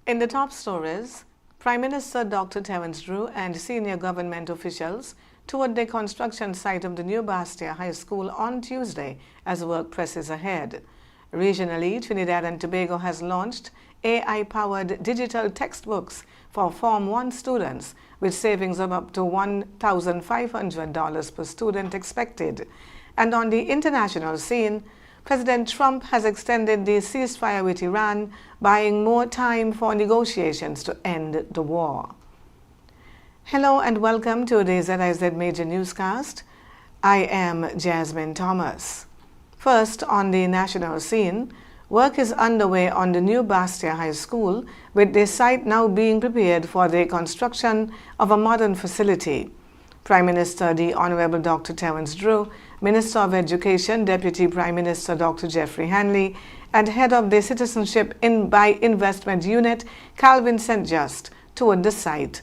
In the top stories, Prime Minister Dr. Terence Drew and senior government officials toured the construction site of the new Bastia High School on Tuesday as work presses ahead. Regionally, Trinidad and Tobago has launched AI-powered digital textbooks for Form 1 students with savings of up to $1,500 per student expected. And on the international scene, President Trump has extended the ceasefire with Iran, buying more time for negotiations to end the war. Hello and welcome to the ZIZ Major Newscast. I am Jasmine Thomas. First, on the national scene, work is underway on the new Bastia High School, with the site now being prepared for the construction of a modern facility. Prime Minister the Honorable Dr. Terence Drew, Minister of Education, Deputy Prime Minister Dr. Jeffrey Hanley, and Head of the Citizenship by Investment Unit, Calvin St. Just, toured the site.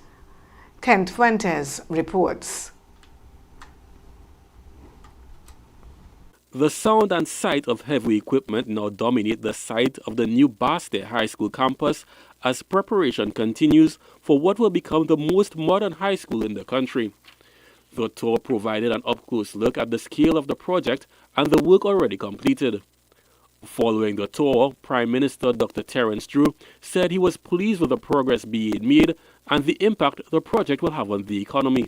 Kent Fuentes reports. The sound and sight of heavy equipment now dominate the site of the new Bastia High School campus as preparation continues for what will become the most modern high school in the country. The tour provided an up-close look at the scale of the project and the work already completed. Following the tour, Prime Minister Dr. Terence Drew said he was pleased with the progress being made and the impact the project will have on the economy.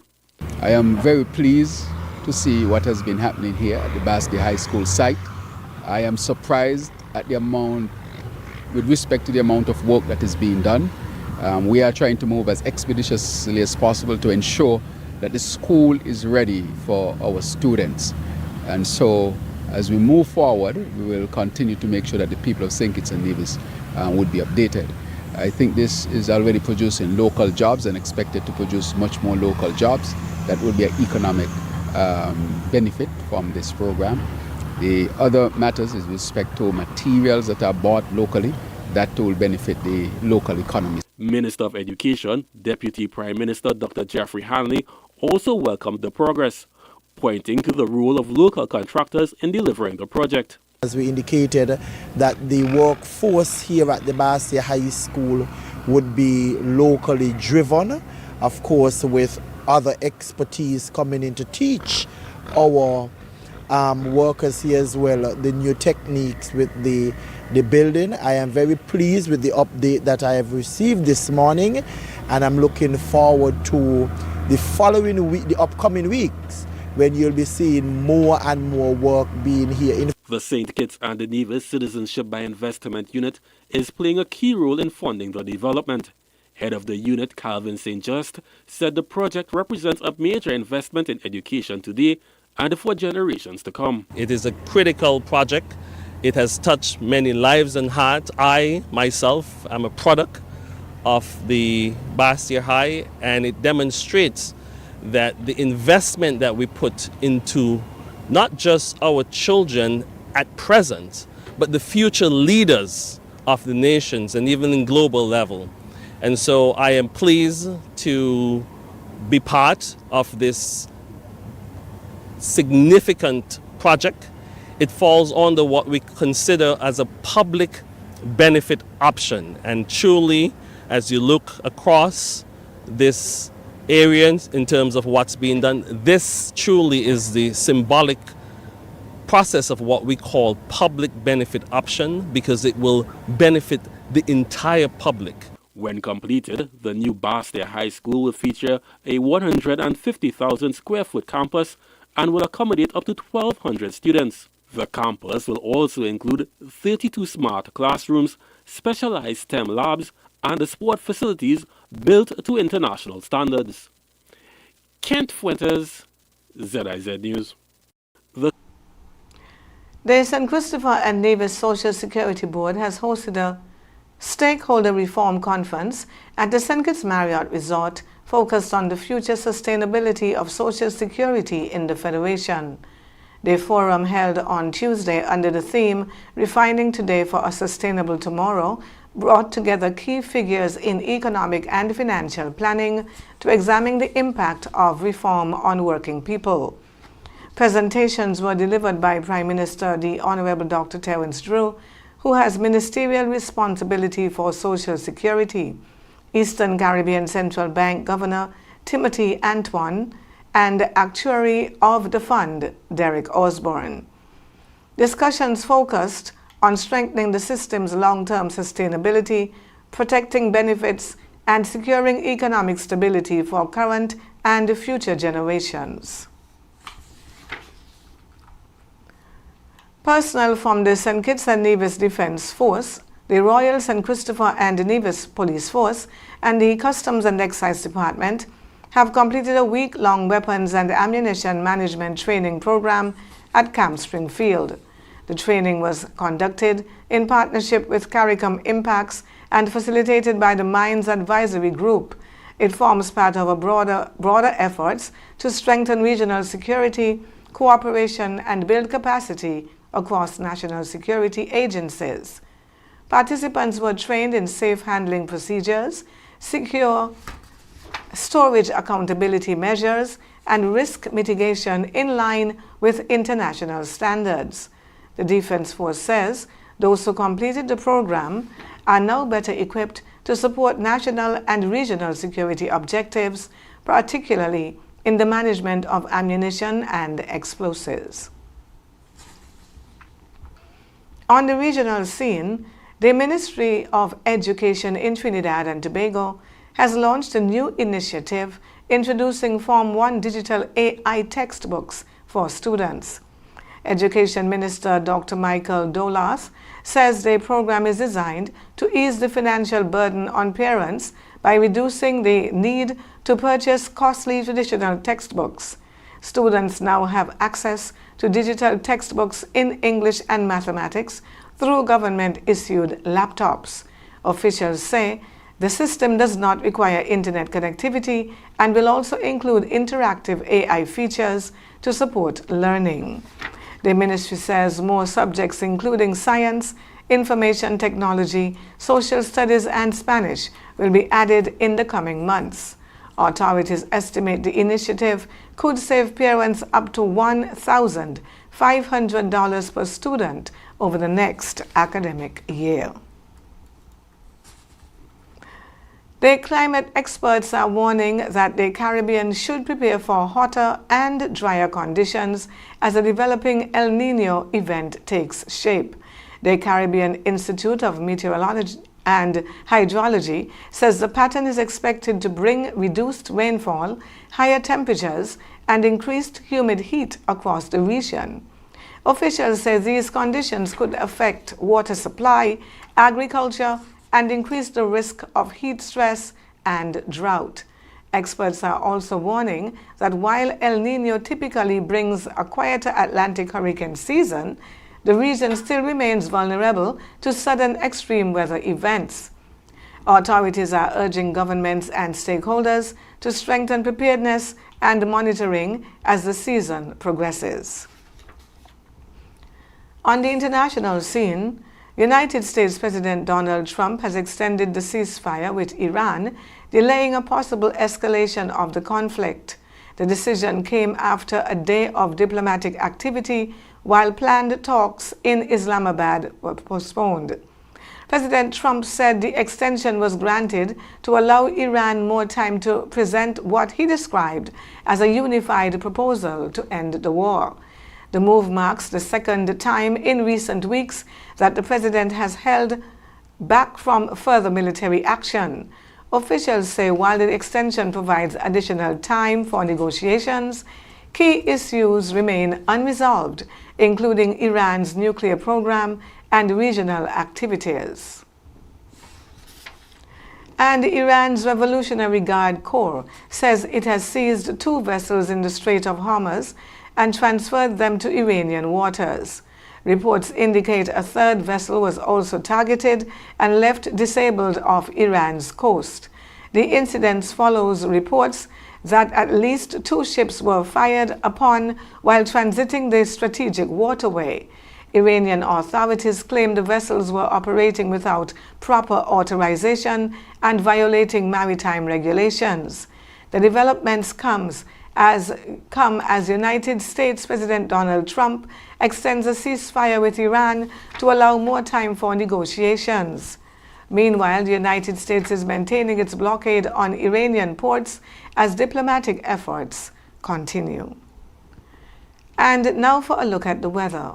I am very pleased to see what has been happening here at the Bastia High School site. I am surprised at the amount, with respect to the amount of work that is being done. We are trying to move as expeditiously as possible to ensure that the school is ready for our students. And so, as we move forward, we will continue to make sure that the people of St. Kitts and Nevis would be updated. I think this is already producing local jobs and expected to produce much more local jobs. That will be an economic benefit from this program. The other matters is with respect to materials that are bought locally, that will benefit the local economy. Minister of Education, Deputy Prime Minister Dr. Jeffrey Hanley also welcomed the progress, pointing to the role of local contractors in delivering the project. As we indicated, that the workforce here at the Bastia High School would be locally driven, of course with other expertise coming in to teach our workers here as well the new techniques with the building. I am very pleased with the update that I have received this morning, and I'm looking forward to the following week, the upcoming weeks, when you'll be seeing more and more work being here. The St. Kitts and Nevis Citizenship by Investment Unit is playing a key role in funding the development. Head of the unit, Calvin St. Just, said the project represents a major investment in education today and for generations to come. It is a critical project. It has touched many lives and hearts. I, myself, am a product of the Bastia High, and it demonstrates that the investment that we put into not just our children at present, but the future leaders of the nations and even in global level. And so I am pleased to be part of this significant project. It falls under what we consider as a public benefit option. And truly, as you look across this area in terms of what's being done, this truly is the symbolic process of what we call public benefit option, because it will benefit the entire public. When completed, the new Bastia High School will feature a 150,000 square foot campus and will accommodate up to 1,200 students. The campus will also include 32 smart classrooms, specialized STEM labs, and the sport facilities built to international standards. Kent Fuentes, ZIZ News. The St. Christopher and Nevis Social Security Board has hosted a stakeholder reform conference at the St. Kitts Marriott Resort focused on the future sustainability of Social Security in the Federation. The forum, held on Tuesday under the theme Refining Today for a Sustainable Tomorrow, brought together key figures in economic and financial planning to examine the impact of reform on working people. Presentations were delivered by Prime Minister the Honorable Dr. Terence Drew, who has ministerial responsibility for Social Security, Eastern Caribbean Central Bank Governor Timothy Antoine, and Actuary of the Fund, Derek Osborne. Discussions focused on strengthening the system's long-term sustainability, protecting benefits, and securing economic stability for current and future generations. Personnel from the St. Kitts and Nevis Defence Force, the Royal St. Christopher and Nevis Police Force, and the Customs and Excise Department have completed a week-long weapons and ammunition management training program at Camp Springfield. The training was conducted in partnership with CARICOM Impacts and facilitated by the Mines Advisory Group. It forms part of a broader efforts to strengthen regional security, cooperation, and build capacity across national security agencies. Participants were trained in safe handling procedures, secure storage accountability measures, and risk mitigation in line with international standards. The Defense Force says those who completed the program are now better equipped to support national and regional security objectives, particularly in the management of ammunition and explosives. On the regional scene, the Ministry of Education in Trinidad and Tobago has launched a new initiative introducing Form 1 digital AI textbooks for students. Education Minister Dr. Michael Dolas says the program is designed to ease the financial burden on parents by reducing the need to purchase costly traditional textbooks. Students now have access to digital textbooks in English and mathematics through government-issued laptops. Officials say the system does not require internet connectivity and will also include interactive AI features to support learning. The ministry says more subjects including science, information technology, social studies, and Spanish will be added in the coming months. Authorities estimate the initiative could save parents up to $1,500 per student over the next academic year. The climate experts are warning that the Caribbean should prepare for hotter and drier conditions as a developing El Niño event takes shape. The Caribbean Institute of Meteorology and Hydrology says the pattern is expected to bring reduced rainfall, higher temperatures, and increased humid heat across the region. Officials say these conditions could affect water supply, agriculture, and increase the risk of heat stress and drought. Experts are also warning that while El Niño typically brings a quieter Atlantic hurricane season, the region still remains vulnerable to sudden extreme weather events. Authorities are urging governments and stakeholders to strengthen preparedness and monitoring as the season progresses. On the international scene, United States President Donald Trump has extended the ceasefire with Iran, delaying a possible escalation of the conflict. The decision came after a day of diplomatic activity while planned talks in Islamabad were postponed. President Trump said the extension was granted to allow Iran more time to present what he described as a unified proposal to end the war. The move marks the second time in recent weeks that the president has held back from further military action. Officials say while the extension provides additional time for negotiations, key issues remain unresolved, including Iran's nuclear program and regional activities. And Iran's Revolutionary Guard Corps says it has seized 2 vessels in the Strait of Hormuz and transferred them to Iranian waters. Reports indicate a 3rd vessel was also targeted and left disabled off Iran's coast. The incident follows reports that at least 2 ships were fired upon while transiting the strategic waterway. Iranian authorities claim the vessels were operating without proper authorization and violating maritime regulations. The developments comes as United States President Donald Trump extends a ceasefire with Iran to allow more time for negotiations. Meanwhile, the United States is maintaining its blockade on Iranian ports as diplomatic efforts continue. And now for a look at the weather.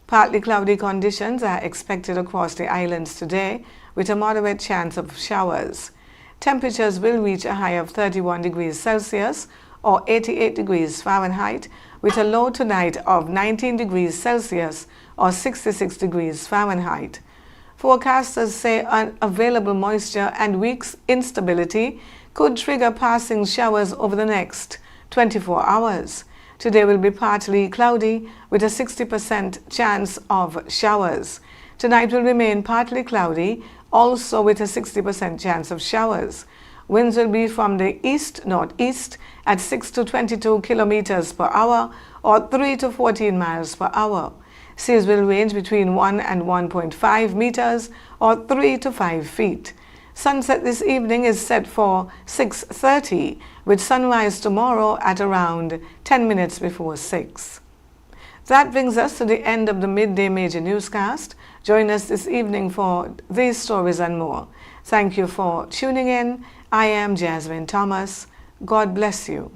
Partly cloudy conditions are expected across the islands today, with a moderate chance of showers. Temperatures will reach a high of 31 degrees Celsius or 88 degrees Fahrenheit, with a low tonight of 19 degrees Celsius or 66 degrees Fahrenheit. Forecasters say unavailable moisture and weak instability could trigger passing showers over the next 24 hours. Today will be partly cloudy with a 60% chance of showers. Tonight will remain partly cloudy, also with a 60% chance of showers. Winds will be from the east-northeast at 6 to 22 kilometers per hour or 3 to 14 miles per hour. Seas will range between 1 and 1.5 meters or 3 to 5 feet. Sunset this evening is set for 6:30, with sunrise tomorrow at around 10 minutes before 6. That brings us to the end of the Midday Major Newscast. Join us this evening for these stories and more. Thank you for tuning in. I am Jasmine Thomas. God bless you.